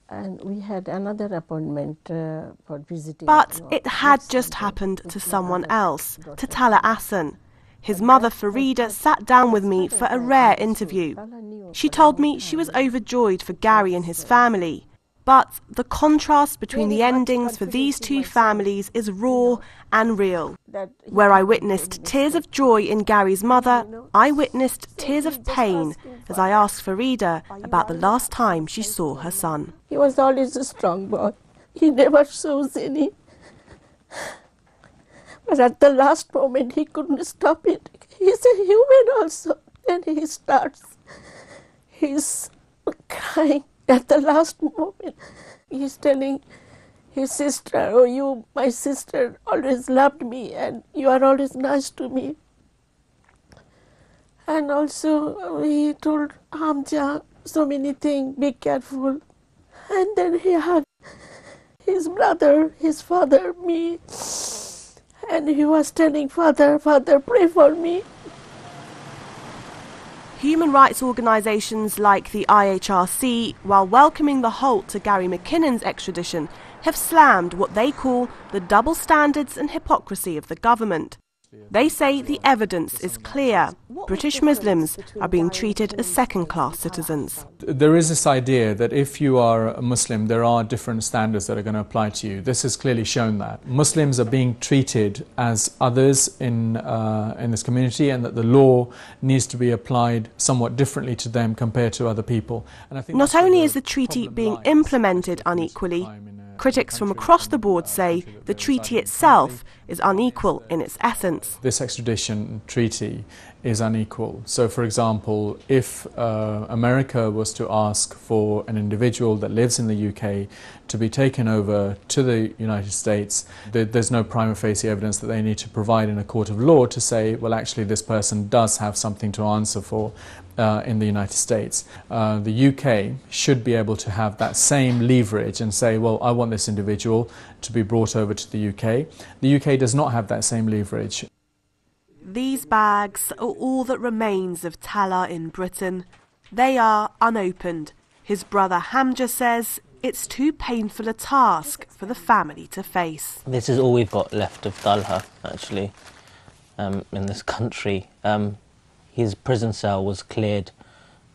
And we had another appointment for visiting. But it had just happened to someone else, to Talha Ahsan. His mother, Farida, sat down with me for a rare interview. She told me she was overjoyed for Gary and his family. But the contrast between the endings for these two families is raw and real. Where I witnessed tears of joy in Gary's mother, I witnessed tears of pain as I asked Farida about the last time she saw her son. He was always a strong boy. He never shows any. But at the last moment, he couldn't stop it. He's a human also. Then he's crying. At the last moment, he's telling his sister, "Oh, you, my sister, always loved me and you are always nice to me." And also he told Hamza so many things, be careful. And then he had his brother, his father, me. And he was telling Father, pray for me. Human rights organisations like the IHRC, while welcoming the halt to Gary McKinnon's extradition, have slammed what they call the double standards and hypocrisy of the government. They say the evidence is clear. British Muslims are being treated as second-class citizens. There is this idea that if you are a Muslim, there are different standards that are going to apply to you. This has clearly shown that. Muslims are being treated as others in this community, and that the law needs to be applied somewhat differently to them compared to other people. And I think not only is the treaty being implemented unequally, critics from across the board say the treaty itself is unequal in its essence. This extradition treaty is unequal. So, for example, if America was to ask for an individual that lives in the UK to be taken over to the United States, there's no prima facie evidence that they need to provide in a court of law to say, well, actually this person does have something to answer for in the United States. The UK should be able to have that same leverage and say, well, I want this individual to be brought over to the UK. The UK does not have that same leverage. These bags are all that remains of Talha in Britain. They are unopened. His brother Hamza says it's too painful a task for the family to face. This is all we've got left of Talha, actually, in this country. His prison cell was cleared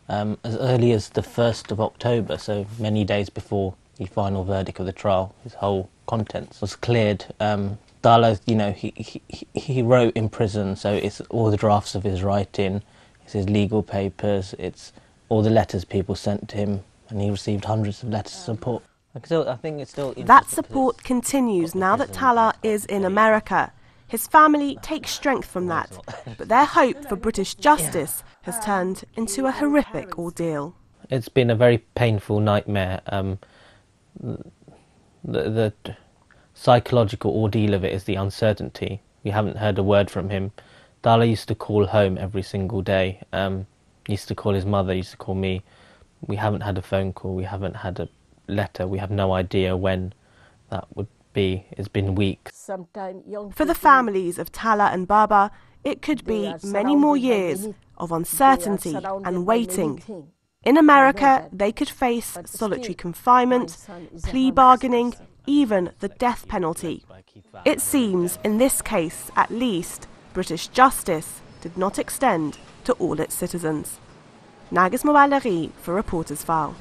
as early as the 1st of October, so many days before the final verdict of the trial. His whole contents was cleared. Talha, you know, he wrote in prison, so it's all the drafts of his writing, it's his legal papers, it's all the letters people sent to him, and he received hundreds of letters of support. I think it's still that support continues now that Talha is in America. His family takes strength from that, but their hope for British justice has turned into a horrific ordeal. It's been a very painful nightmare. The psychological ordeal of it is the uncertainty. We haven't heard a word from him. Talha used to call home every single day. He used to call his mother, used to call me. We haven't had a phone call, we haven't had a letter, we have no idea when that would be. It's been weeks. For the families of Talha and Baba, it could be many more years of uncertainty and waiting. In America, they could face solitary confinement, plea bargaining, even the death penalty. It seems, in this case at least, British justice did not extend to all its citizens. Nargis Mawalari for Reporters File.